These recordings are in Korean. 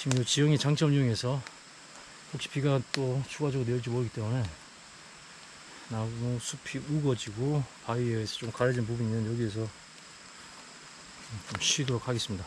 지금 이 지형의 장점 중에서 혹시 비가 또 추가적으로 내릴지 모르기 때문에 나무 숲이 우거지고 바위에서 좀 가려진 부분이 있는 여기에서 좀 쉬도록 하겠습니다.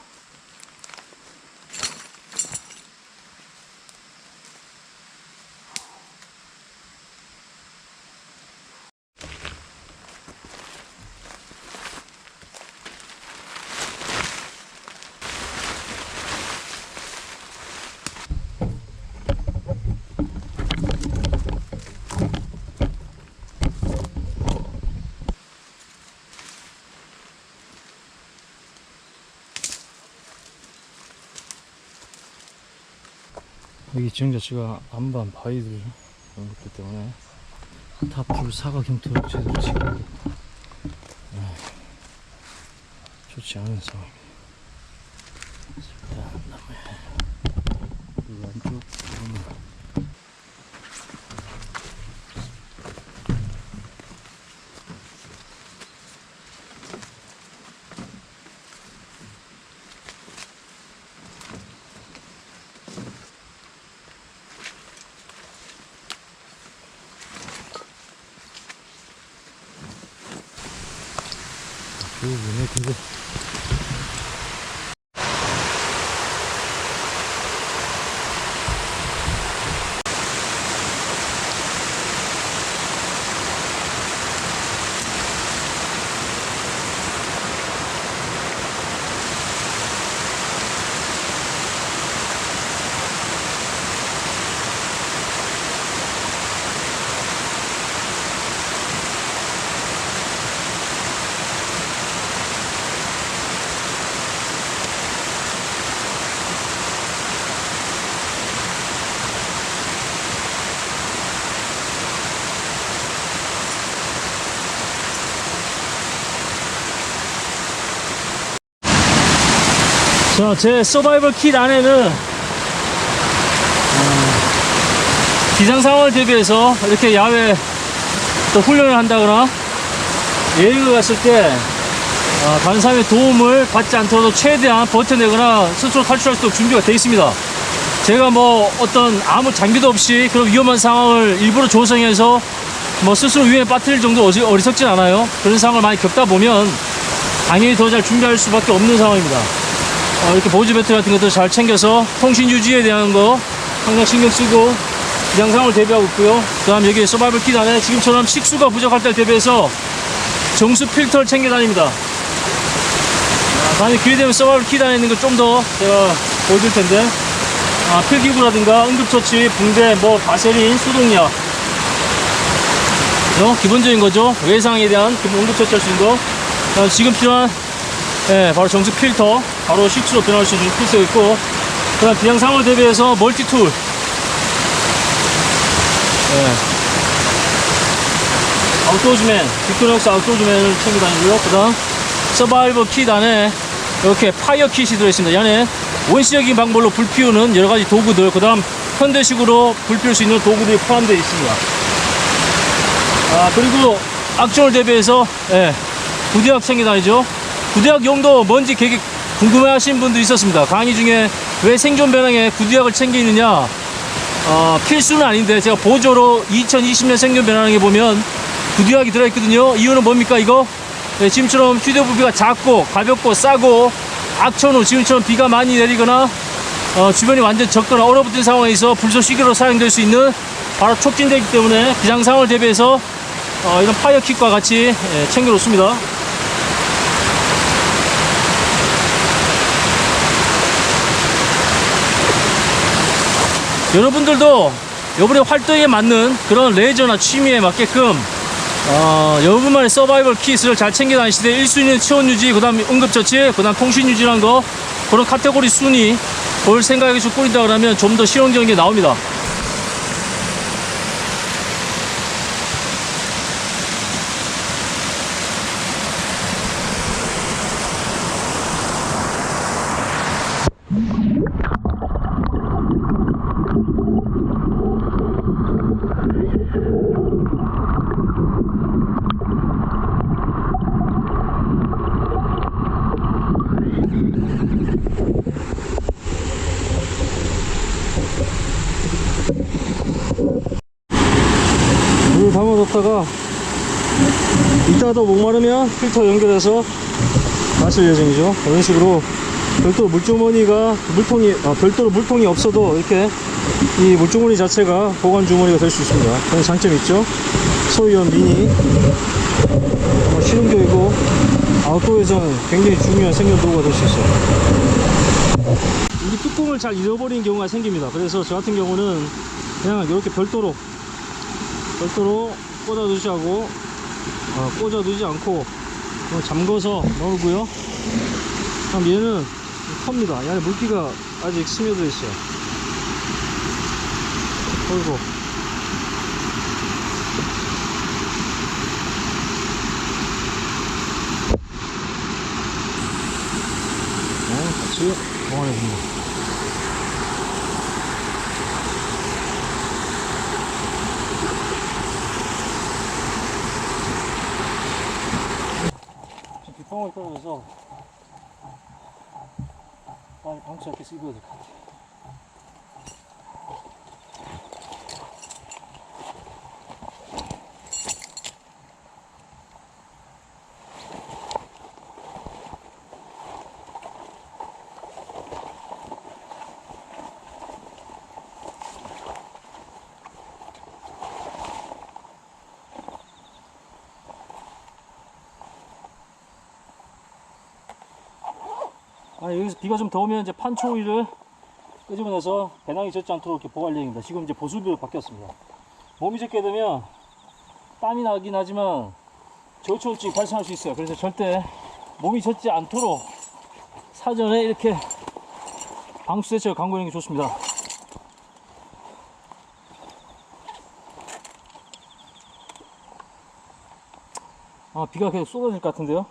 여기 지형 자체가 안반 바위들 이런 것들 때문에 타풀 사각 형태로 제대로 지금 좋지 않은 상황입니다. 일단 나무에 이 안쪽 부분은 네, 근데 자, 제 서바이벌 킷 안에는 기상 상황을 대비해서 이렇게 야외 또 훈련을 한다거나 여행을 갔을 때 다른 사람의 도움을 받지 않더라도 최대한 버텨내거나 스스로 탈출할 수 있도록 준비가 되어 있습니다. 제가 뭐 어떤 아무 장비도 없이 그런 위험한 상황을 일부러 조성해서 뭐 스스로 위험에 빠뜨릴 정도 어리석진 않아요. 그런 상황을 많이 겪다 보면 당연히 더 잘 준비할 수밖에 없는 상황입니다. 이렇게 보조 배터리 같은 것도 잘 챙겨서 통신 유지에 대한 거 항상 신경 쓰고 기상 상황을 대비하고 있고요. 그 다음 여기 서바이벌 킷 안에 지금처럼 식수가 부족할 때를 대비해서 정수 필터를 챙겨 다닙니다. 다음에 기회 되면 서바이벌 킷 안에 있는 거 좀 더 제가 보여줄 텐데 필기구라든가 응급처치, 붕대, 뭐 바세린, 수동약 기본적인 거죠. 외상에 대한 기본 응급처치 할 수 있는 거. 지금 필요한 바로 정수 필터, 바로 식수로 변화할 수 있는 필터가 있고, 그 다음 기상 상황을 대비해서 멀티툴, 아웃도어즈맨, 빅토렉스 아웃도어즈맨을 챙겨 다니고요. 그 다음 서바이벌 킷 안에 이렇게 파이어 킷이 들어있습니다. 이 안에 원시적인 방법으로 불 피우는 여러 가지 도구들, 그 다음 현대식으로 불 피울 수 있는 도구들이 포함되어 있습니다. 그리고 악종을 대비해서 부대약 챙겨 다니죠. 구대약 용도 뭔지 되게 궁금해하시는 분도 있었습니다. 강의 중에 왜 생존 배낭에 구대약을 챙기느냐, 필수는 아닌데 제가 보조로 2020년 생존 배낭에 보면 구대약이 들어있거든요. 이유는 뭡니까 이거? 지금처럼 휴대부피가 작고 가볍고 싸고 악천 후 지금처럼 비가 많이 내리거나 주변이 완전 젖거나 얼어붙은 상황에서 불쏘시개로 사용될 수 있는 바로 촉진되기 때문에 기상 상황을 대비해서 이런 파이어 킷과 같이 챙겨 놓습니다. 여러분들도 여러분의 활동에 맞는 그런 레저나 취미에 맞게끔 여러분만의 서바이벌 킷을 잘 챙겨 다니시되 1순위는 체온 유지, 그 다음 응급처치, 그 다음 통신 유지라는 거, 그런 카테고리 순위 볼 생각해서 꾸린다 그러면 좀 더 실용적인 게 나옵니다. 넣었다가 이따가 더 목마르면 필터 연결해서 마실 예정이죠. 이런 식으로 별도로 물주머니가 별도로 물통이 없어도 이렇게 이 물주머니 자체가 보관 주머니가 될 수 있습니다. 그런 장점이 있죠. 소위원 미니 실용적이고 아웃도어에서는 굉장히 중요한 생존 도구가 될 수 있어요. 이 뚜껑을 잘 잃어버리는 경우가 생깁니다. 그래서 저 같은 경우는 그냥 이렇게 별도로 꽂아두지 하고 꽂아두지 않고 잠궈서 넣고요. 그럼 얘는 텁니다. 이 안에 물기가 아직 스며져 있어요. 털고 같이 보관해줍니다. 비통을 떨어져서 빨리 방치 않게 입어야 될 것 같아요. 여기서 비가 좀 더 오면 이제 판초위를 끄집어내서 배낭이 젖지 않도록 이렇게 보관 예정입니다. 지금 이제 보수비로 바뀌었습니다. 몸이 젖게 되면 땀이 나긴 하지만 저촉증이 발생할 수 있어요. 그래서 절대 몸이 젖지 않도록 사전에 이렇게 방수 대책을 강구하는 게 좋습니다. 비가 계속 쏟아질 것 같은데요.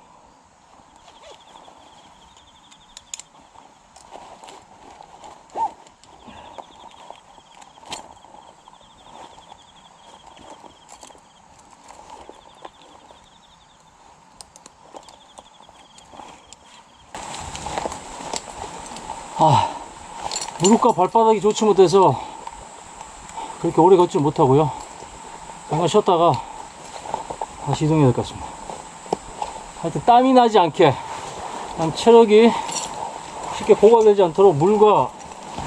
무릎과 발바닥이 좋지 못해서 그렇게 오래 걷지 못하고요. 잠깐 쉬었다가 다시 이동해야 될 것 같습니다. 하여튼 땀이 나지 않게 그냥 체력이 쉽게 보관되지 않도록 물과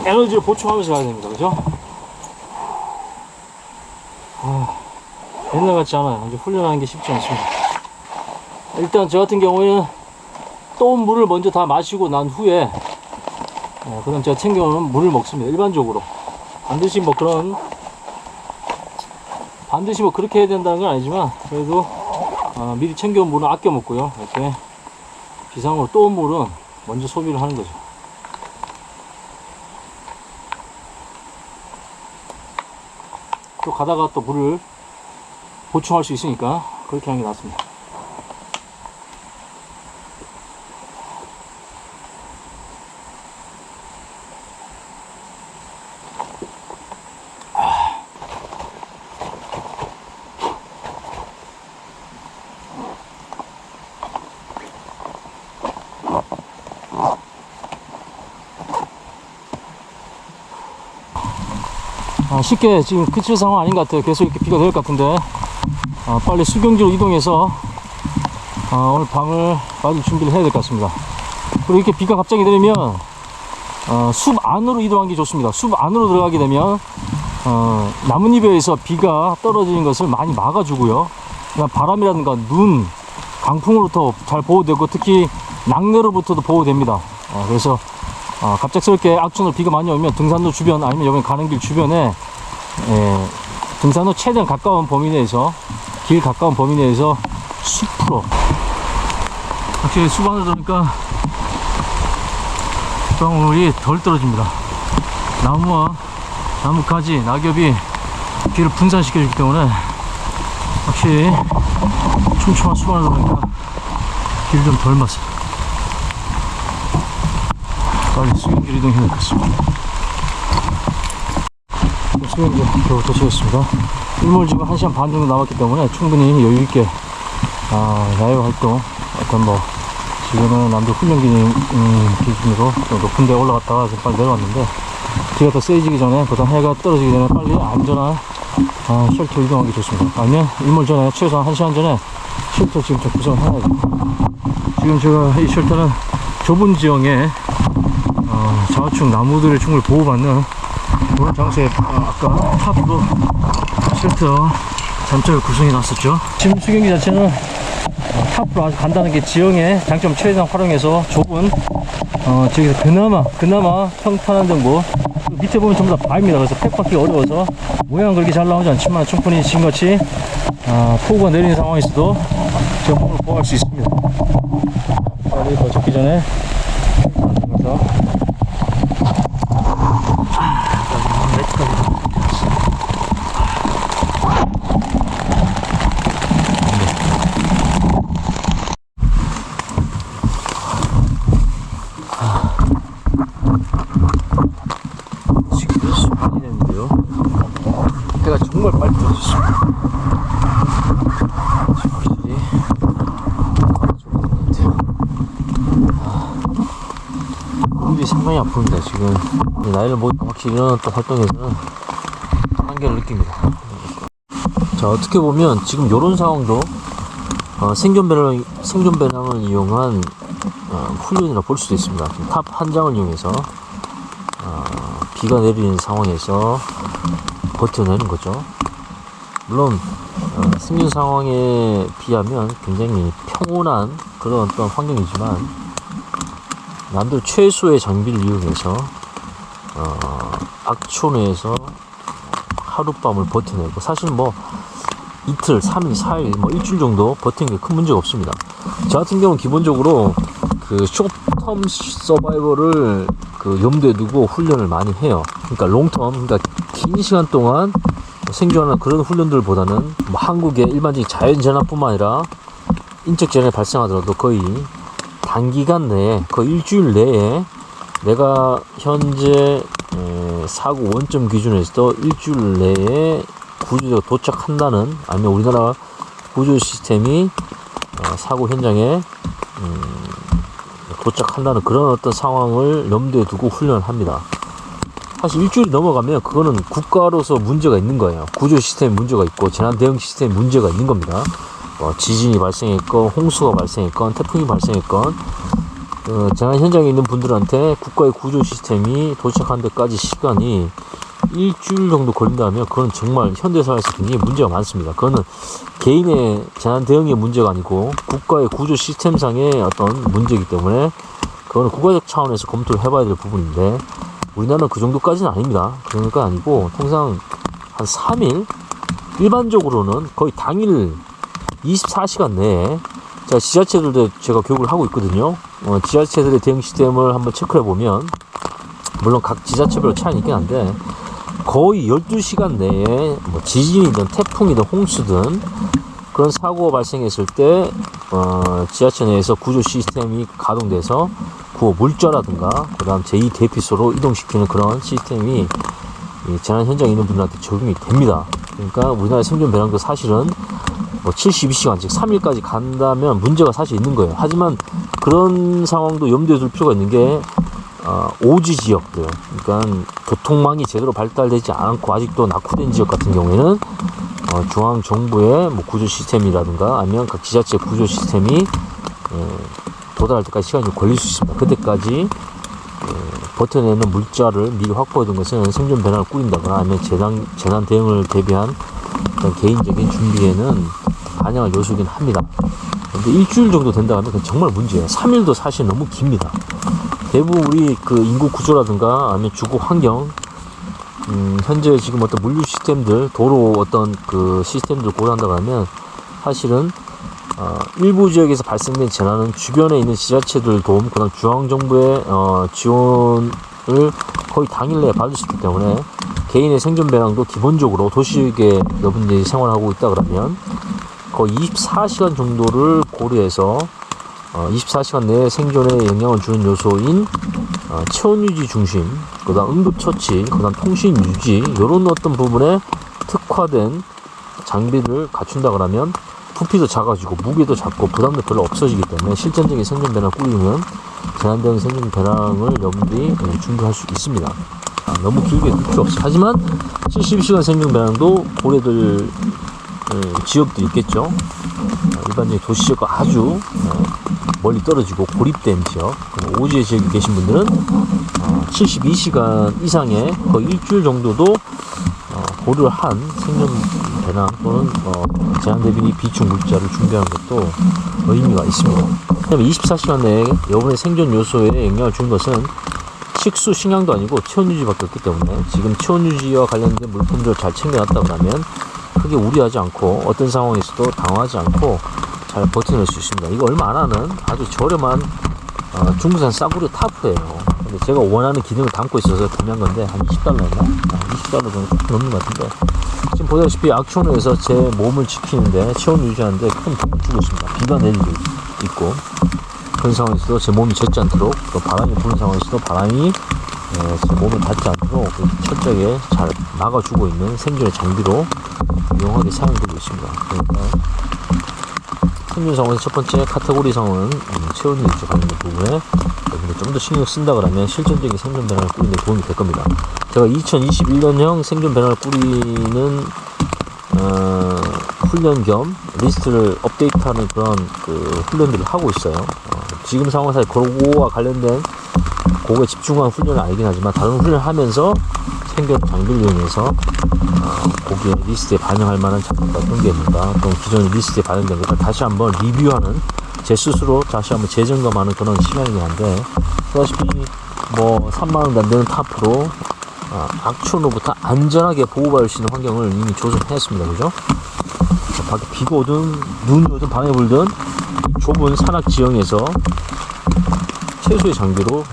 에너지를 보충하면서 가야 됩니다. 그죠? 옛날 같지 않아요. 이제 훈련하는 게 쉽지 않습니다. 일단 저 같은 경우에는 또 물을 먼저 다 마시고 난 후에 그럼 제가 챙겨오는 물을 먹습니다. 일반적으로 반드시 뭐 그렇게 해야 된다는 건 아니지만 그래도 미리 챙겨온 물은 아껴 먹고요. 이렇게 비상으로 또 온 물은 먼저 소비를 하는 거죠. 또 가다가 또 물을 보충할 수 있으니까 그렇게 하는 게 낫습니다. 쉽게 지금 그칠 상황 아닌 것 같아요. 계속 이렇게 비가 될 것 같은데 빨리 수경지로 이동해서 오늘 밤을 맞을 준비를 해야 될 것 같습니다. 그리고 이렇게 비가 갑자기 내리면 숲 안으로 이동하는 게 좋습니다. 숲 안으로 들어가게 되면 나뭇잎에서 비가 떨어지는 것을 많이 막아주고요. 그냥 바람이라든가 눈, 강풍으로부터 잘 보호되고 특히 낙뢰로부터도 보호됩니다. 그래서 갑작스럽게 악천후로 비가 많이 오면 등산로 주변 아니면 여기 가는 길 주변에 등산로 최대한 가까운 범위 내에서 길 가까운 범위 내에서 숲으로 확실히 숲 안으로 들어오니까 방울이 덜 떨어집니다. 나무와 나뭇가지, 낙엽이 비를 분산시켜주기 때문에 확실히 촘촘한 숲 안으로 들어오니까 비를 좀 덜 맞습니다. 빨리 수경지로 이동해야 될 것 같습니다. 수경지 겨우 도착했습니다. 일몰 지금 1시간 반 정도 남았기 때문에 충분히 여유있게 야외활동 지금은 남들 훈련 기준으로 좀 높은 데 올라갔다가 좀 빨리 내려왔는데 비가 더 세지기 전에, 보다 해가 떨어지기 전에 빨리 안전한 쉘터 이동하기 좋습니다. 아니면 일몰 전에, 최소한 1시간 전에 쉘터 지금 좀 구성을 해야죠. 지금 제가 이 쉘터는 좁은 지형에 좌우측 나무들의 충분히 보호받는 그런 장소에 아까 탑으로 쉘터 잠자리 구성해 놨었죠. 지금 수경기 자체는 탑으로 아주 간단하게 지형의 장점 최대한 활용해서 좁은 지역에서 그나마 평탄한 정보. 밑에 보면 전부 다 바위입니다. 그래서 팩 받기 어려워서 모양 그렇게 잘 나오지 않지만 충분히 지금같이 폭우가 내리는 상황에서도 제가 몸을 보호할 수 있습니다. 빨리 더 적기 전에 들어가서 해가 정말 빨리 떨어졌습니다. 확실히 무릎이 상당히 아픕니다. 지금 나이를 먹으니까 확실히 이런 또 활동에서는 한계를 느낍니다. 자, 어떻게 보면 지금 이런 상황도 생존 배낭을 이용한 훈련이라 볼 수도 있습니다. 탑 한 장을 이용해서 비가 내리는 상황에서 버텨내는 거죠. 물론 승진 상황에 비하면 굉장히 평온한 그런 어떤 환경이지만 남들 최소의 장비를 이용해서 악촌에서 하룻밤을 버텨내고, 사실 뭐 이틀, 3일, 4일, 뭐 일주일 정도 버티는 게 큰 문제가 없습니다. 저 같은 경우는 기본적으로 그 숏텀 서바이벌을 염두에 두고 훈련을 많이 해요. 그러니까 롱텀, 그러니까 긴 시간 동안 생존하는 그런 훈련들보다는 뭐 한국의 일반적인 자연재난뿐만 아니라 인적 재난이 발생하더라도 거의 단기간 내에, 거의 일주일 내에 내가 현재 사고 원점 기준에서도 일주일 내에 구조대가 도착한다는, 아니면 우리나라 구조 시스템이 사고 현장에 도착한다는 그런 어떤 상황을 염두에 두고 훈련을 합니다. 사실 일주일이 넘어가면 그거는 국가로서 문제가 있는 거예요. 구조 시스템에 문제가 있고 재난 대응 시스템에 문제가 있는 겁니다. 지진이 발생했건, 홍수가 발생했건, 태풍이 발생했건, 재난 현장에 있는 분들한테 국가의 구조 시스템이 도착한 데까지 시간이 일주일 정도 걸린다면 그건 정말 현대사회에서 굉장히 문제가 많습니다. 그거는 개인의 재난 대응의 문제가 아니고 국가의 구조 시스템상의 어떤 문제이기 때문에 그거는 국가적 차원에서 검토를 해봐야 될 부분인데, 우리나라는 그 정도까지는 아닙니다. 그러니까 아니고 통상 한 3일, 일반적으로는 거의 당일 24시간 내에, 자, 지자체들도 제가 교육을 하고 있거든요. 지자체들의 대응 시스템을 한번 체크해 보면, 물론 각 지자체별로 차이는 있긴 한데 거의 12시간 내에 뭐 지진이든 태풍이든 홍수든 그런 사고가 발생했을 때 지하철 내에서 구조 시스템이 가동돼서 구호 물자라든가 그 다음 제2 대피소로 이동시키는 그런 시스템이 재난 현장에 있는 분들한테 적용이 됩니다. 그러니까 우리나라의 생존 배낭도 사실은 뭐 72시간 즉 3일까지 간다면 문제가 사실 있는 거예요. 하지만 그런 상황도 염두에 둘 필요가 있는 게 오지 지역들, 그러니까 교통망이 제대로 발달되지 않고 아직도 낙후된 지역 같은 경우에는 중앙 정부의 뭐 구조 시스템이라든가 아니면 각 지자체 구조 시스템이 도달할 때까지 시간이 좀 걸릴 수 있습니다. 그때까지 버텨내는 물자를 미리 확보해둔 것은 생존 배낭을 꾸린다거나 아니면 재난 대응을 대비한 개인적인 준비에는 반영할 요소이긴 합니다. 근데 일주일 정도 된다 하면 그건 정말 문제예요. 3일도 사실 너무 깁니다. 대부분 우리 그 인구 구조라든가 아니면 주거 환경, 현재 지금 어떤 물류 시스템들, 도로 어떤 그 시스템들 고려한다고 하면 사실은 일부 지역에서 발생된 재난은 주변에 있는 지자체들 도움, 그 다음 중앙정부의 지원을 거의 당일 내에 받을 수 있기 때문에 개인의 생존 배낭도 기본적으로 도시에 여러분들이 생활하고 있다 그러면 거의 24시간 정도를 고려해서 24시간 내에 생존에 영향을 주는 요소인 체온 유지 중심, 그 다음 응급처치, 그 다음 통신 유지, 이런 어떤 부분에 특화된 장비를 갖춘다 그러면 부피도 작아지고 무게도 작고 부담도 별로 없어지기 때문에 실전적인 생존 배낭을 꾸리면 재난대응 생존 배낭을 여러분들이 준비할 수 있습니다. 너무 길게 둘 필요 없어. 하지만 72시간 생존 배낭도 고려될 지역도 있겠죠. 일반적인 도시지역과 아주 멀리 떨어지고 고립된 지역, 오지의 지역에 계신 분들은 72시간 이상의 거의 일주일 정도도 고려를 한 생존 배낭 또는 제한 대비 비축 물자를 준비하는 것도 의미가 있습니다. 그다음에 24시간 내에 여러분의 생존 요소에 영향을 준 것은 식수, 식량도 아니고 체온 유지밖에 없기 때문에 지금 체온 유지와 관련된 물품들을 잘 챙겨놨다고 하면 크게 우려하지 않고 어떤 상황에서도 당황하지 않고 잘 버텨낼 수 있습니다. 이거 얼마 안 하는 아주 저렴한 중국산 싸구려 타프예요. 근데 제가 원하는 기능을 담고 있어서 구매한 건데 한 20달러였나? 20달러 정도 조금 넘는 것 같은데 지금 보다시피 악천후에서 제 몸을 지키는데 체온 유지하는데 큰 도움을 주고 있습니다. 비가 내리고 있고 그런 상황에서도 제 몸이 젖지 않도록 또 바람이 부는 상황에서도 바람이 제 몸에 닿지 않도록 철저하게 잘 막아주고 있는 생존의 장비로 유용하게 사용되고 있습니다. 그러니까 생존 상황에서 첫 번째 카테고리 상황은 체온 유지 관련된 부분에 좀 더 신경 쓴다 그러면 실전적인 생존 배낭을 꾸리는 데 도움이 될 겁니다. 제가 2021년형 생존 배낭을 꾸리는 훈련 겸 리스트를 업데이트하는 그런 훈련들을 하고 있어요. 지금 상황에서 그거와 관련된 그거에 집중한 훈련은 아니긴 하지만 다른 훈련을 하면서 생존 장비를 이용해서 거기에 리스트에 반영할 만한 장비가 어떤 게 있는가 또는 기존의 리스트에 반영된 것을 다시 한번 리뷰하는 제 스스로 다시 한번 재점검하는 그런 시간이긴 한데 보다시피 뭐 3만원도 안 되는 타프로 악천후로부터 안전하게 보호받을 수 있는 환경을 이미 조성했습니다. 그죠? 밖에 비가 오든 눈이 오든 바람이 불든 좁은 산악 지형에서 최소의 장비로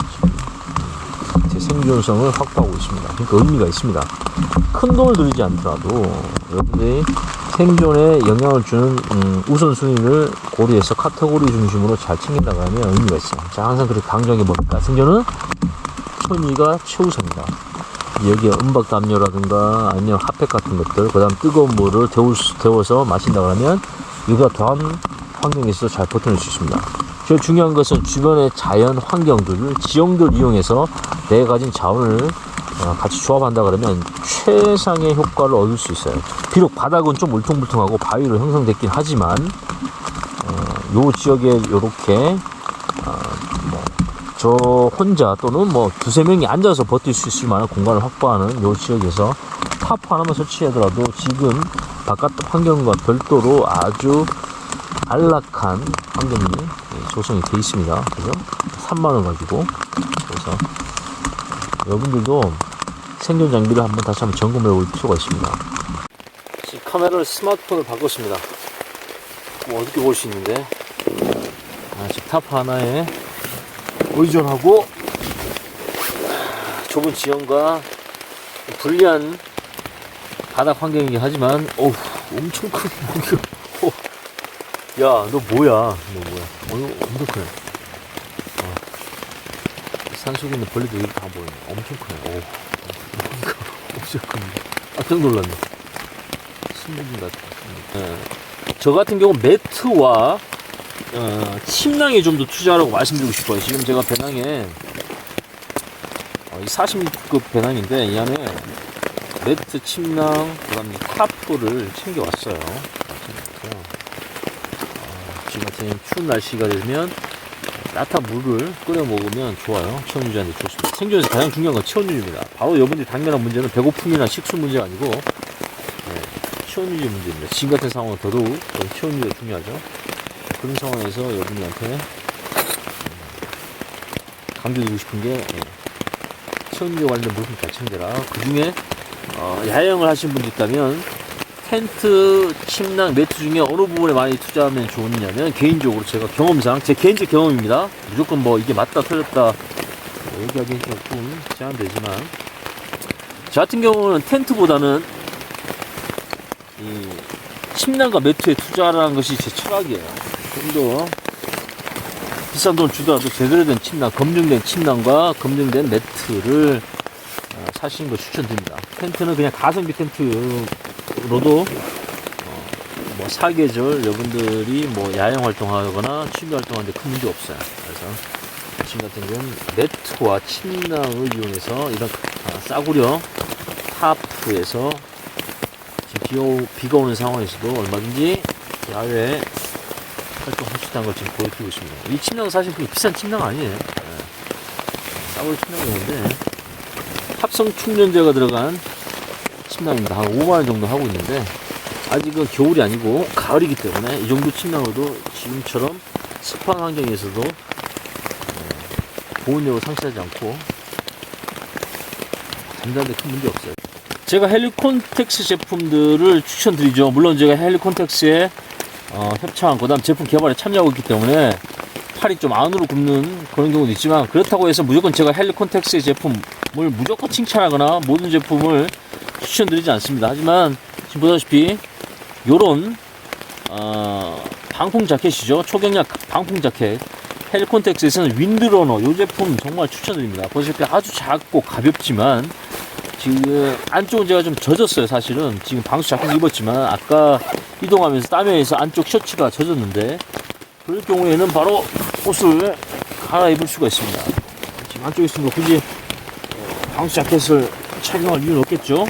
제 생존성을 확보하고 있습니다. 그러니까 의미가 있습니다. 큰 돈을 들이지 않더라도 여러분들이 생존에 영향을 주는 우선순위를 고려해서 카테고리 중심으로 잘 챙긴다고 하면 의미가 있어요. 자, 항상 그렇게 강조한 게 뭡니까? 생존은 천위가 최우선이다. 여기에 은박 담요라든가 아니면 핫팩 같은 것들, 그 다음 뜨거운 물을 데워서 마신다고 하면 이보다 더한 환경에서도 잘 버텨낼 수 있습니다. 제일 중요한 것은 주변의 자연 환경들을, 지형들을 이용해서 내가 가진 자원을 같이 조합한다 그러면 최상의 효과를 얻을 수 있어요. 비록 바닥은 좀 울퉁불퉁하고 바위로 형성됐긴 하지만 요 지역에 요렇게 저 혼자 또는 뭐 두세 명이 앉아서 버틸 수 있을 만한 공간을 확보하는 요 지역에서 타프 하나만 설치하더라도 지금 바깥 환경과 별도로 아주 안락한 환경이 조성이 되어 있습니다. 그죠? 3만원 가지고. 그래서 여러분들도 생존 장비를 다시 한번 점검해 볼 필요가 있습니다. 지금 카메라를 스마트폰을 바꿨습니다. 뭐 어떻게 볼 수 있는데 지금 타프 하나에 의존하고 좁은 지형과 불리한 바닥 환경이긴 하지만 어우 엄청 큰 무기가 야 너 뭐야 엄청 크네. 산속에 있는 벌레도 여기 다 보이네. 엄청 크네. 오 엄청 큽니다. 깜짝 놀랐네. 신문진 같은. 저 같은 경우 매트와 침낭에 좀 더 투자하라고 말씀드리고 싶어요. 지금 제가 배낭에 40급 배낭인데 이 안에 매트, 침낭, 그 다음에 타프를 챙겨왔어요. 지금 같은 추운 날씨가 되면 따뜻한 물을 끓여 먹으면 좋아요. 체온 유지하는데 좋습니다. 생존에서 가장 중요한 건 체온 유지입니다. 바로 여러분들이 당면한 문제는 배고픔이나 식수 문제가 아니고 체온 유지 문제입니다. 지금 같은 상황은 더더욱 체온 유지가 중요하죠. 그런 상황에서 여러분들한테 강조드리고 싶은 게 체온 유지와 관련된 물품 잘 챙겨라. 그 중에 야영을 하신 분이 있다면 텐트, 침낭, 매트 중에 어느 부분에 많이 투자하면 좋느냐면 개인적으로 제가 경험상 제 개인적 경험입니다. 무조건 뭐 이게 맞다 틀렸다 얘기하기는 조금 제한되지만 저 같은 경우는 텐트보다는 이 침낭과 매트에 투자하라는 것이 제 철학이에요. 좀 더 비싼 돈을 주더라도 제대로 된 침낭, 검증된 침낭과 검증된 매트를 사시는 걸 추천드립니다. 텐트는 그냥 가성비 텐트로도 뭐 사계절 여러분들이 뭐 야영 활동하거나 취미 활동하는데 큰 문제 없어요. 그래서 지금 같은 경우는 매트와 침낭을 이용해서 이런 싸구려 타프에서 지금 비가 오는 상황에서도 얼마든지 야외 활동할 수 있다는 걸 지금 보여드리고 있습니다. 이 침낭은 사실 그렇게 비싼 침낭 아니에요. 싸구려 침낭이었는데 합성 충전재가 들어간 침낭입니다. 한 5만원 정도 하고 있는데 아직은 겨울이 아니고 가을이기 때문에 이 정도 침낭으로도 지금처럼 습한 환경에서도 보온력을 상실하지 않고 단단한데 큰 문제 없어요. 제가 헬리콘텍스 제품들을 추천드리죠. 물론 제가 헬리콘텍스에 협찬, 그 다음 제품 개발에 참여하고 있기 때문에 팔이 좀 안으로 굽는 그런 경우도 있지만, 그렇다고 해서 무조건 제가 헬리콘텍스의 제품을 무조건 칭찬하거나 모든 제품을 추천드리지 않습니다. 하지만 지금 보다시피 요런 방풍 자켓이죠. 초경량 방풍 자켓, 헬리콘텍스에서는 윈드러너 요 제품 정말 추천드립니다. 보시다시피 아주 작고 가볍지만 지금 안쪽은 제가 좀 젖었어요. 사실은 지금 방수 자켓 입었지만 아까 이동하면서 땀에 의해서 안쪽 셔츠가 젖었는데, 그럴 경우에는 바로 옷을 갈아입을 수가 있습니다. 지금 안쪽에 있으면 굳이 방수 자켓을 착용할 이유는 없겠죠.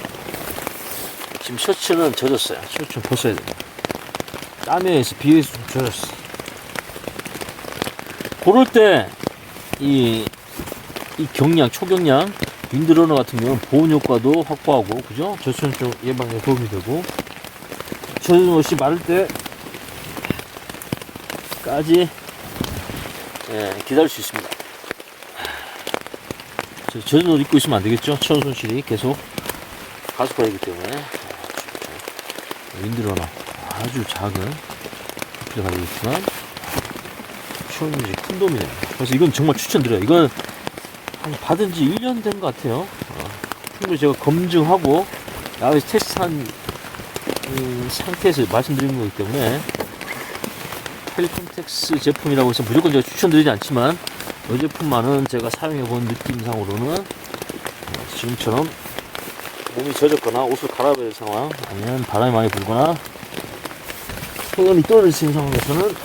지금 셔츠는 젖었어요. 셔츠는 벗어야 돼요. 땀에 의해서 비에 의해서 좀 젖었어. 그럴 때 이 경량, 초경량 윈드러너 같은 경우는 보온 효과도 확보하고, 그죠? 저천증 예방에 도움이 되고, 젖은 옷이 마를 때까지 기다릴 수 있습니다. 젖은 옷 입고 있으면 안 되겠죠? 체온 손실이 계속 가속화되기 때문에. 윈드러너 아주 작은 커피를 가지고 있지만 체온 유지 큰 도움이 됩니다. 그래서 이건 정말 추천드려요. 이건 받은 지 1년 된 것 같아요. 충분히 제가 검증하고 야외에서 테스트한 상태에서 말씀드리는 거기 때문에, 헬리콘텍스 제품이라고 해서 무조건 제가 추천드리지 않지만 이 제품만은 제가 사용해본 느낌상으로는 지금처럼 몸이 젖었거나 옷을 갈아입어야 될 상황, 아니면 바람이 많이 불거나 소염이 떨어지는 상황에서는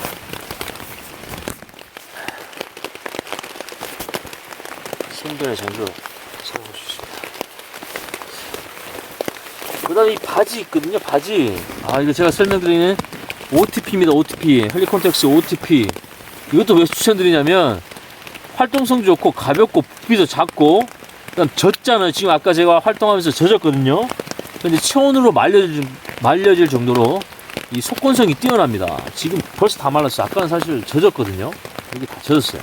생존의 장비로 사용할 수 있습니다. 그 다음에 이 바지 있거든요. 바지, 이거 제가 설명드리는 OTP입니다. OTP, 헬리콘텍스 OTP. 이것도 왜 추천드리냐면 활동성 좋고 가볍고 부피도 작고, 그다음 젖잖아요. 지금 아까 제가 활동하면서 젖었거든요. 근데 체온으로 말려질 정도로 이 속건성이 뛰어납니다. 지금 벌써 다 말랐어요. 아까는 사실 젖었거든요. 여기 다 젖었어요.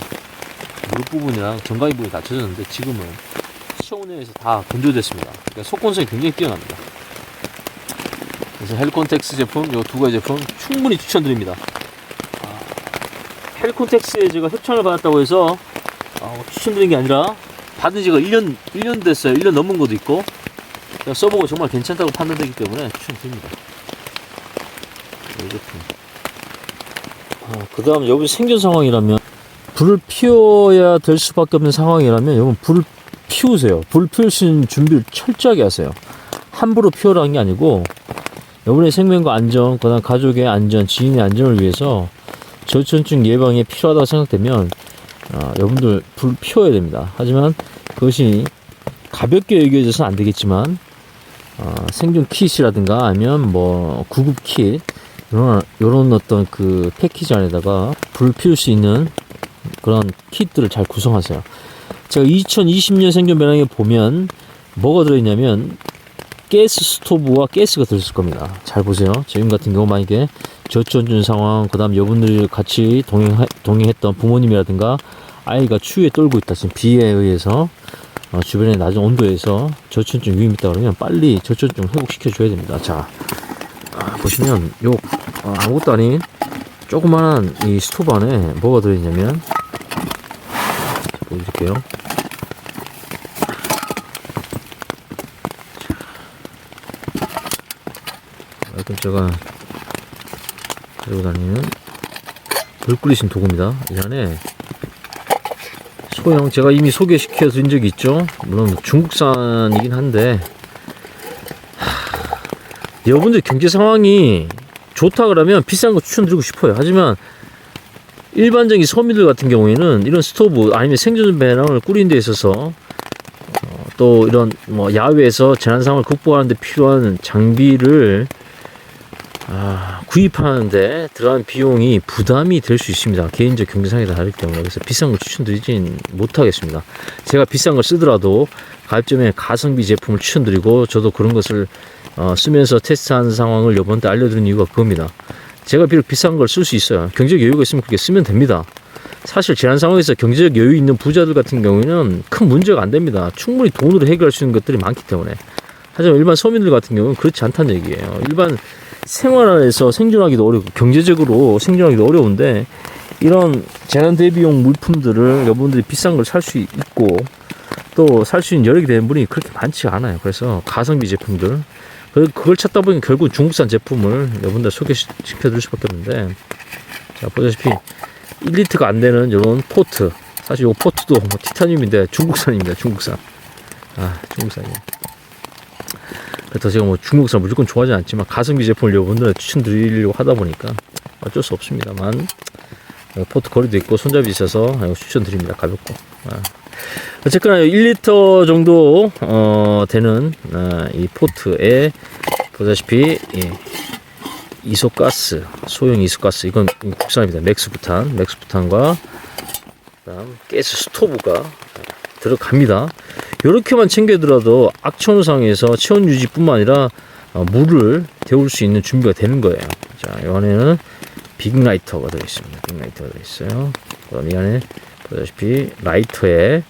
무릎 부분이랑 정강이 부분이 다 젖었는데 지금은 체온에 의해서 다 건조됐습니다. 그러니까 속건성이 굉장히 뛰어납니다. 그래서 헬리콘텍스 제품, 요 두 가지 제품 충분히 추천드립니다. 헬리콘텍스에 제가 협찬을 받았다고 해서 추천드린 게 아니라, 받은 지가 1년 됐어요. 1년 넘은 것도 있고, 제가 써보고 정말 괜찮다고 판단되기 때문에 추천드립니다. 이 제품. 그 다음 여기 생존 상황이라면, 불을 피워야 될 수밖에 없는 상황이라면 여러분 불을 피우세요. 불 피울 수 있는 준비를 철저하게 하세요. 함부로 피우라는 게 아니고, 여러분의 생명과 안전, 그다음 가족의 안전, 지인의 안전을 위해서 저천증 예방에 필요하다고 생각되면 여러분들 불 피워야 됩니다. 하지만 그것이 가볍게 여겨져서는 안 되겠지만, 생존 킷이라든가 아니면 뭐 구급 킷, 이런 어떤 그 패키지 안에다가 불 피울 수 있는 그런 킷들을 잘 구성하세요. 제가 2020년 생존 배낭에 보면 뭐가 들어있냐면 가스 스토브와 가스가 들었을 겁니다. 잘 보세요. 지금 같은 경우 만약에 저천준 상황, 그 다음 여러분들이 같이 동행했던 부모님이라든가 아이가 추위에 떨고 있다, 지금 비에 의해서 주변의 낮은 온도에서 저천증 위험이 있다 그러면 빨리 저천증 회복시켜 줘야 됩니다. 자, 보시면 요 아무것도 아닌 조그만한 이 스토브 안에 뭐가 들어있냐면, 보여드릴게요. 이건 제가 들고 다니는 불 끓이신 도구입니다. 이 안에 소형, 제가 이미 소개시켜 드린 적이 있죠. 물론 중국산이긴 한데, 여러분들 경제 상황이 좋다 그러면 비싼 거 추천드리고 싶어요. 하지만 일반적인 서민들 같은 경우에는 이런 스토브 아니면 생존 배낭을 꾸리는 데 있어서 또 이런 뭐 야외에서 재난 상황을 극복하는 데 필요한 장비를 구입하는데 들어간 비용이 부담이 될 수 있습니다. 개인적 경제상에 다르기 때문에. 그래서 비싼 걸 추천드리진 못하겠습니다. 제가 비싼 걸 쓰더라도 가입점에 가성비 제품을 추천드리고, 저도 그런 것을 쓰면서 테스트하는 상황을 이번 때 알려드린 이유가 그겁니다. 제가 비록 비싼 걸 쓸 수 있어요. 경제적 여유가 있으면 그렇게 쓰면 됩니다. 사실 재난 상황에서 경제적 여유 있는 부자들 같은 경우에는 큰 문제가 안 됩니다. 충분히 돈으로 해결할 수 있는 것들이 많기 때문에. 하지만 일반 서민들 같은 경우는 그렇지 않다는 얘기예요. 일반 생활에서 생존하기도 어렵고 경제적으로 생존하기도 어려운데, 이런 재난 대비용 물품들을 여러분들이 비싼 걸 살 수 있고 또 살 수 있는 여력이 되는 분이 그렇게 많지 않아요. 그래서 가성비 제품들, 그걸 찾다 보니 결국 중국산 제품을 여러분들 소개시켜 드릴 수밖에 없는데, 자, 보다시피 1리터가 안 되는 이런 포트, 사실 이 포트도 뭐 티타늄인데 중국산입니다. 중국산. 중국산이에요. 그래서 제가 뭐 중국산 무조건 좋아하지 않지만 가성비 제품을 여러분들한테 추천드리려고 하다 보니까 어쩔 수 없습니다만, 포트 거리도 있고 손잡이 있어서 추천드립니다. 가볍고. 어쨌거나 1리터 정도 되는 이 포트에 보다시피 이소가스, 소형 이소가스, 이건 국산입니다. 맥스부탄과 그다음 가스 스토브가 들어갑니다. 이렇게만 챙겨들어도 악천후상에서 체온 유지뿐만 아니라 물을 데울 수 있는 준비가 되는 거예요. 자, 이 안에는 빅라이터가 들어있습니다. 빅라이터가 들어있어요. 그다음 이 안에 보다시피 라이터에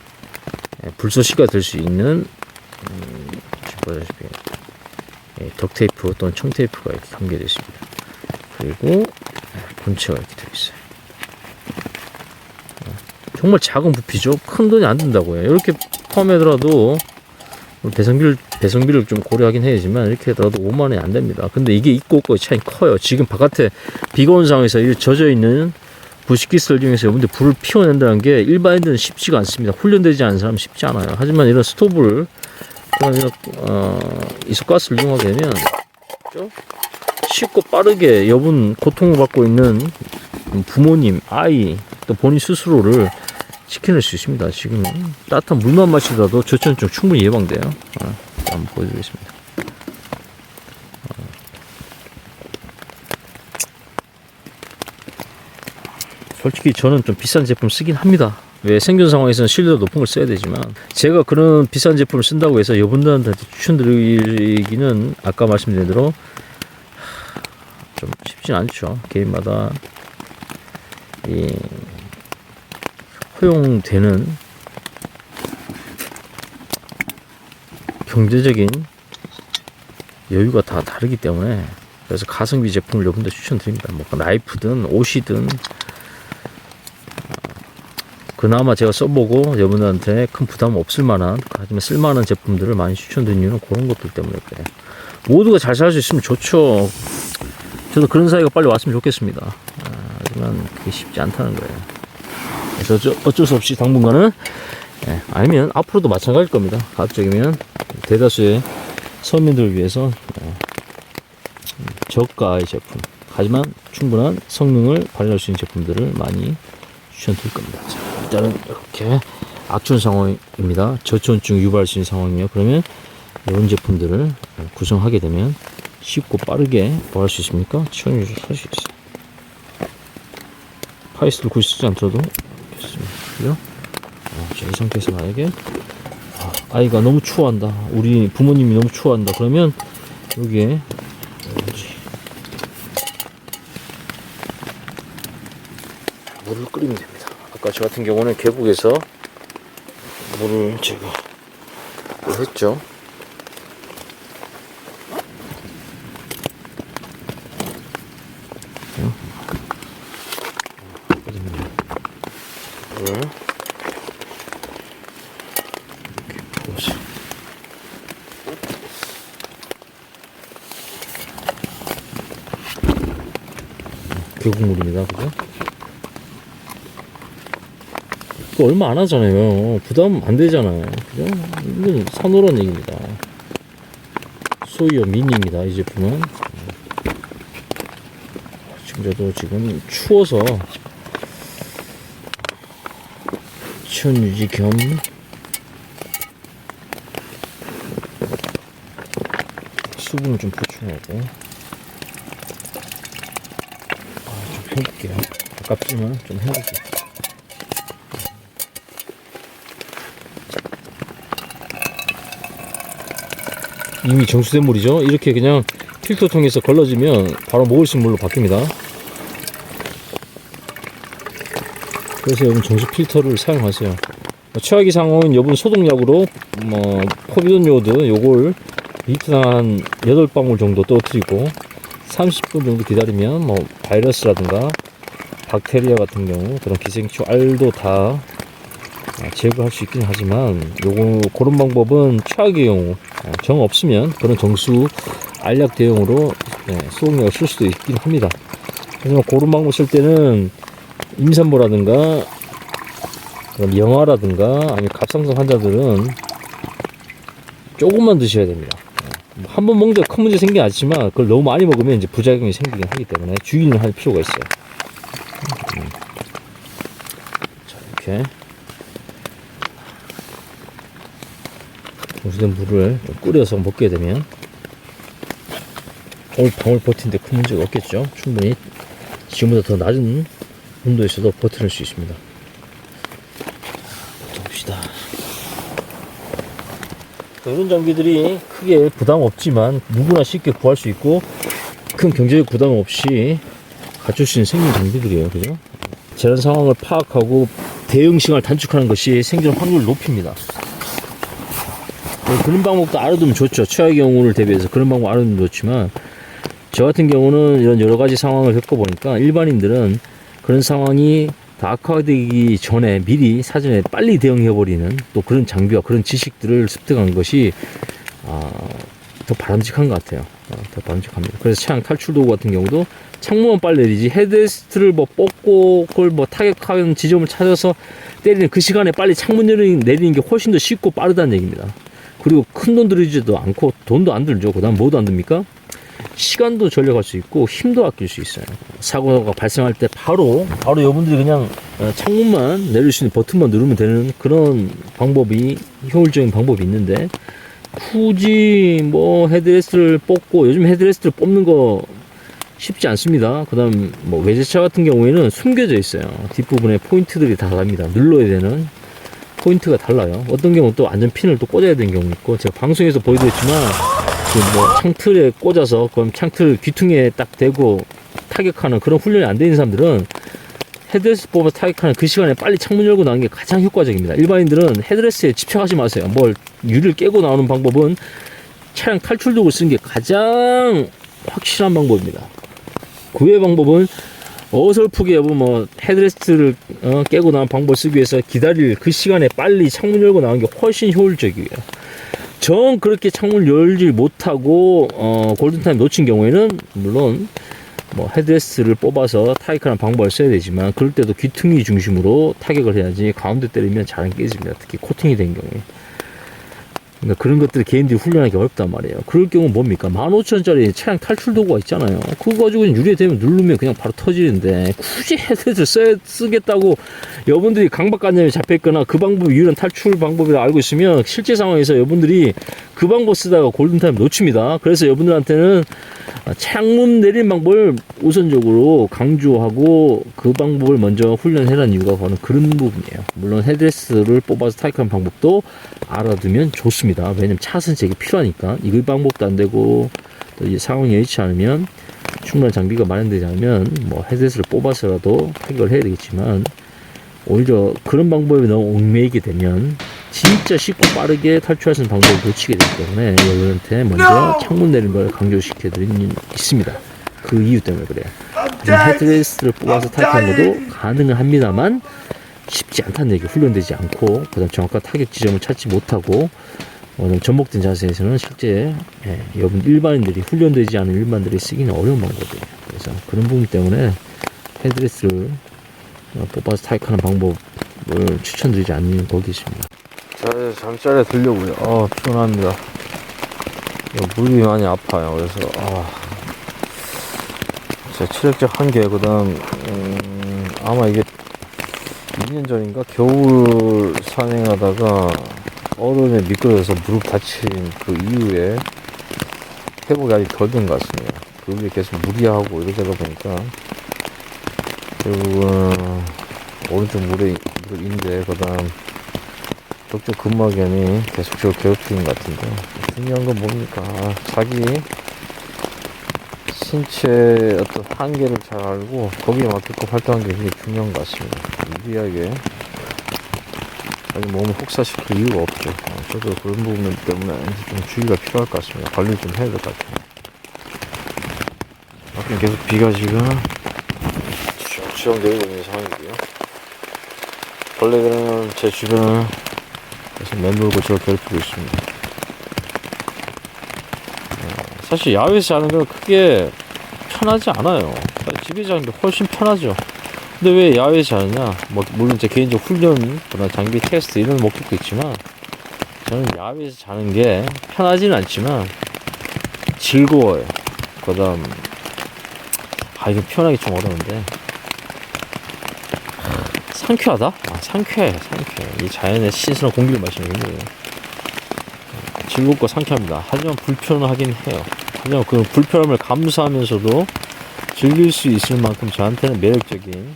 불쏘시가 될 수 있는 보다시피 덕테이프 또는 청테이프가 이렇게 감겨져 있습니다. 그리고 본체가 이렇게 들어있어요. 정말 작은 부피죠. 큰 돈이 안 든다고 해요. 이렇게 포함하더라도 배송비를 좀 고려하긴 해야지만, 이렇게 하더라도 5만 원이 안 됩니다. 근데 이게 있고 없고의 차이 커요. 지금 바깥에 비가 온 상황에서 이 젖어 있는 부식기스를 이용해서 여러분들 불을 피워낸다는 게 일반인들은 쉽지가 않습니다. 훈련되지 않은 사람은 쉽지 않아요. 하지만 이런 스토브를, 이소가스를 이용하게 되면 쉽고 빠르게 여분 고통을 받고 있는 부모님, 아이, 또 본인 스스로를 지켜낼 수 있습니다. 지금 따뜻한 물만 마시더라도 저체온증 충분히 예방돼요. 한번 보여드리겠습니다. 솔직히 저는 좀 비싼 제품 쓰긴 합니다. 왜 생존 상황에서는 실드가 높은 걸 써야 되지만, 제가 그런 비싼 제품을 쓴다고 해서 여러분들한테 추천드리기는 아까 말씀드린 대로 좀 쉽진 않죠. 개인마다 이 허용되는 경제적인 여유가 다 다르기 때문에, 그래서 가성비 제품을 여러분들 추천드립니다. 뭐 라이프든 옷이든 그나마 제가 써보고 여러분들한테 큰 부담 없을 만한, 하지만 쓸만한 제품들을 많이 추천드리는 이유는 그런 것들 때문에 그래요. 모두가 잘 살 수 있으면 좋죠. 저도 그런 사회가 빨리 왔으면 좋겠습니다. 하지만 그게 쉽지 않다는 거예요. 그래서 어쩔 수 없이 당분간은, 아니면 앞으로도 마찬가지일 겁니다. 가급적이면 대다수의 서민들을 위해서 저가의 제품, 하지만 충분한 성능을 발휘할 수 있는 제품들을 많이 추천드릴 겁니다. 자, 일단은 이렇게 악천 상황입니다. 저체온증 유발할 수 있는 상황이에요. 그러면 이런 제품들을 구성하게 되면 쉽고 빠르게 뭐 할 수 있습니까? 체온 유지를 할 수 있어요. 파이스를 굳이 쓰지 않더라도 좋습니다. 그죠? 자, 이 상태에서 만약에 아이가 너무 추워한다, 우리 부모님이 너무 추워한다, 그러면 여기에 물을 끓이면 됩니다. 아까 저 같은 경우는 계곡에서 물을 제가 했죠. 계곡물입니다. 그죠? 그 얼마 안 하잖아요. 부담 안 되잖아요. 그죠? 이건 사놓으란 얘기입니다. 소이어 미니입니다. 이 제품은. 지금 저도 지금 추워서 체온 유지 겸 수분을 좀 보충하고 좀 해볼게요. 아깝지만 좀 해볼게요. 이미 정수된 물이죠. 이렇게 그냥 필터 통해서 걸러지면 바로 먹을 수 있는 물로 바뀝니다. 그래서 여러분 정수 필터를 사용하세요. 최악의 상황은 여러분 소독약으로 포비돈 요드 요걸 리터 한 8방울 정도 떨어뜨리고 30분 정도 기다리면 바이러스라든가 박테리아 같은 경우 그런 기생충 알도 다 제거할 수 있긴 하지만 그런 방법은 최악의 경우 정 없으면 그런 정수 알약 대용으로 소독약을 쓸 수도 있긴 합니다. 하지만 그런 방법 쓸 때는 임산부라든가 영아라든가 아니면 갑상선 환자들은 조금만 드셔야 됩니다. 한 번 먹는데 큰 문제 생기긴 않지만 그걸 너무 많이 먹으면 이제 부작용이 생기긴 하기 때문에 주의는 할 필요가 있어요. 자, 이렇게 정수된 물을 좀 끓여서 먹게 되면 방울 버티는데 큰 문제가 없겠죠. 충분히 지금보다 더 낮은 온도에서도 버텨낼 수 있습니다. 봅시다. 이런 장비들이 크게 부담 없지만 누구나 쉽게 구할 수 있고 큰 경제적 부담 없이 갖출 수 있는 생존 장비들이에요. 그죠? 재난 상황을 파악하고 대응 시간을 단축하는 것이 생존 확률을 높입니다. 그런 방법도 알아두면 좋죠. 최악의 경우를 대비해서 그런 방법 알아두면 좋지만 저 같은 경우는 이런 여러 가지 상황을 겪어보니까 일반인들은 그런 상황이 다 악화되기 전에 미리 사전에 빨리 대응해버리는 또 그런 장비와 그런 지식들을 습득한 것이 더 바람직한 것 같아요. 더 바람직합니다. 그래서 차량 탈출 도구 같은 경우도 창문만 빨리 내리지 헤드레스트를 뽑고 그걸 타격하는 지점을 찾아서 때리는 그 시간에 빨리 창문 내리는 게 훨씬 더 쉽고 빠르다는 얘기입니다. 그리고 큰 돈 들이지도 않고 돈도 안 들죠. 그 다음 뭐도 안 듭니까? 시간도 절약할 수 있고 힘도 아낄 수 있어요. 사고가 발생할 때 바로 여러분들이 그냥 창문만 내릴 수 있는 버튼만 누르면 되는 그런 방법이 효율적인 방법이 있는데 굳이 헤드레스트를 뽑고 요즘 헤드레스트를 뽑는 거 쉽지 않습니다. 그 다음 외제차 같은 경우에는 숨겨져 있어요. 뒷부분에 포인트들이 다 다릅니다. 눌러야 되는 포인트가 달라요. 어떤 경우는 또 안전핀을 또 꽂아야 되는 경우 있고 제가 방송에서 보여드렸지만 창틀에 꽂아서 그럼 창틀 귀퉁이에 딱 대고 타격하는 그런 훈련이 안 되는 사람들은 헤드레스 뽑아서 타격하는 그 시간에 빨리 창문 열고 나오는 게 가장 효과적입니다. 일반인들은 헤드레스에 집착하지 마세요. 유리를 깨고 나오는 방법은 차량 탈출 도구를 쓰는 게 가장 확실한 방법입니다. 그 외의 방법은 어설프게 헤드레스트를 깨고 나온 방법을 쓰기 위해서 기다릴 그 시간에 빨리 창문 열고 나오는 게 훨씬 효율적이에요. 정 그렇게 창문을 열지 못하고 골든타임 놓친 경우에는 물론 헤드레스트를 뽑아서 타격하는 방법을 써야 되지만 그럴 때도 귀퉁이 중심으로 타격을 해야지 가운데 때리면 잘 안 깨집니다. 특히 코팅이 된 경우에. 그러니까 그런 것들을 개인들이 훈련하기 어렵단 말이에요. 그럴 경우 뭡니까? 15,000원짜리 차량 탈출 도구가 있잖아요. 그거 가지고 유리에 대면 누르면 그냥 바로 터지는데 굳이 헤드레스를 쓰겠다고 여러분들이 강박관념에 잡혀있거나 그 방법이 유일한 탈출 방법이라 알고 있으면 실제 상황에서 여러분들이 그 방법 쓰다가 골든타임 놓칩니다. 그래서 여러분들한테는 창문 내리는 방법을 우선적으로 강조하고 그 방법을 먼저 훈련해라는 이유가 바로 그런 부분이에요. 물론 헤드레스를 뽑아서 타격하는 방법도 알아두면 좋습니다. 왜냐면 차선 제기 필요하니까 이 방법도 안 되고 또 이 상황이 여의치 않으면 충분한 장비가 마련되지 않으면 헤드레스를 뽑아서라도 타격을 해야 되겠지만 오히려 그런 방법에 너무 얽매이게 되면 진짜 쉽고 빠르게 탈출할 수 있는 방법을 놓치게 되기 때문에 여러분한테 먼저 창문 내리는 걸 강조시켜드리는 있습니다. 그 이유 때문에 그래요. 헤드레스트를 뽑아서 타격하는 것도 가능은 합니다만 쉽지 않다는 얘기, 훈련되지 않고 그다음 정확한 타격 지점을 찾지 못하고 접목된 자세에서는 실제 여러분 일반인들이 훈련되지 않은 일반들이 쓰기는 어려운 방법이에요. 그래서 그런 부분 때문에 헤드레스트를 뽑아서 타격하는 방법을 추천드리지 않는 거기 있습니다. 자, 잠자리에 들려고요. 피곤합니다. 무릎이 많이 아파요. 그래서 제 체력적 한계, 그 다음 아마 이게 2년 전인가 겨울 산행하다가 얼음에 미끄러져서 무릎 다친 그 이후에 회복이 아직 덜 된 것 같습니다. 그게 계속 무리하고 이렇게 하다 보니까 결국은 오른쪽 무릎 인대 그다음 족저 근막염이 계속 저를 괴롭히는 것 같은데, 중요한 건 뭡니까? 자기 신체 어떤 한계를 잘 알고 거기에 맞게끔 활동하는 게 굉장히 중요한 것 같습니다. 무리하게 자기 몸을 혹사시킬 이유가 없죠. 저도 그런 부분 때문에 좀 주의가 필요할 것 같습니다. 관리 좀 해야 될 것 같아요. 밖에 계속 비가 지금 추적 내리고 있는 상황이고요. 벌레들은 제 주변을 계속 맴돌고 저를 괴롭히고 있습니다. 사실 야외에서 자는 건 크게 편하지 않아요. 집에서 자는 게 훨씬 편하죠. 근데 왜 야외에서 자느냐? 뭐 물론 제 개인적 훈련, 그런 장비 테스트 이런 목적도 있지만, 저는 야외에서 자는 게 편하지는 않지만 즐거워요. 그다음 이거 표현하기 좀 어려운데 상쾌하다? 상쾌해. 이 자연의 신선한 공기를 마시는 게 즐겁고 상쾌합니다. 하지만 불편하긴 해요. 하지만 그 불편함을 감수하면서도 즐길 수 있을 만큼 저한테는 매력적인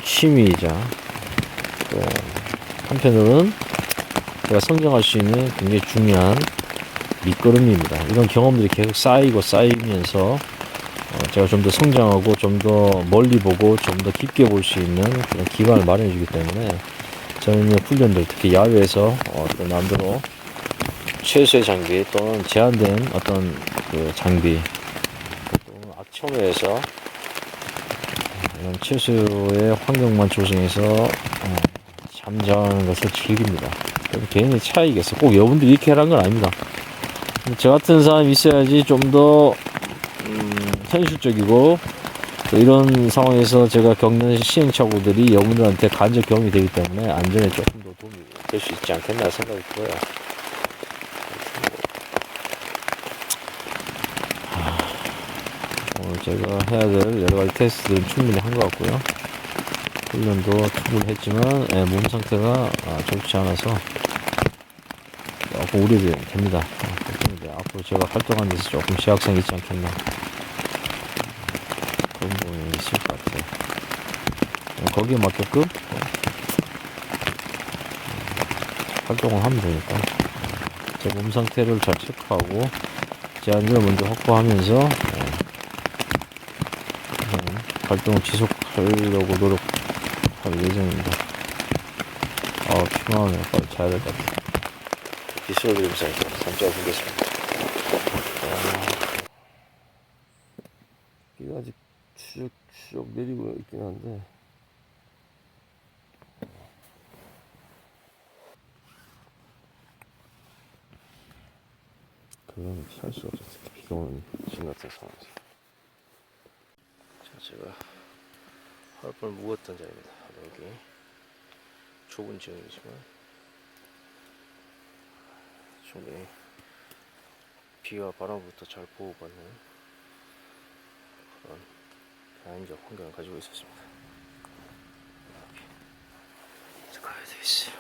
취미이자, 또 한편으로는 제가 성장할 수 있는 굉장히 중요한 밑거름입니다. 이런 경험들이 계속 쌓이면서 제가 좀 더 성장하고 좀 더 멀리 보고 좀 더 깊게 볼 수 있는 그런 기반을 마련해 주기 때문에, 저는 훈련들, 특히 야외에서 어떤 남대로 최소의 장비 또는 제한된 어떤 그 장비, 또는 악천후에서 이런 최소의 환경만 조성해서 잠자는 것을 즐깁니다. 개인의 차이겠어. 꼭 여러분들이 이렇게 하라는 건 아닙니다. 저 같은 사람이 있어야지 좀 더 현실적이고, 또 이런 상황에서 제가 겪는 시행착오들이 여러분들한테 간접 경험이 되기 때문에 안전에 조금 더 도움이 될 수 있지 않겠나 생각이 들어요. 오늘 제가 해야 될 여러 가지 테스트들은 충분히 한 것 같고요. 훈련도 충분히 했지만 몸 상태가 좋지 않아서 조금 우려됩니다. 앞으로 제가 활동하는 데서 조금 제약성이 있지 않겠나, 그런 부분이 있을 것 같아요. 거기에 맞게끔 활동을 하면 되니까 제 몸 상태를 잘 체크하고 제한을 먼저 확보하면서 활동을 지속하려고 노력할 예정입니다. 피곤하네요. 빨리 자야 될 것 같아요. 기술드리면서 잠자고 보겠습니다. 비가 아직 추적 내리고 있긴 한데, 그건 살 수 없었어요. 비가 오는 지금 같은 상황에서. 자, 제가 하룻밤을 묵었던 자리입니다. 여기 좁은 지역이지만 충분히 비와 바람부터 잘 보호받는 그런 자연적 환경을 가지고 있었습니다. 이렇게 가야 되겠어요.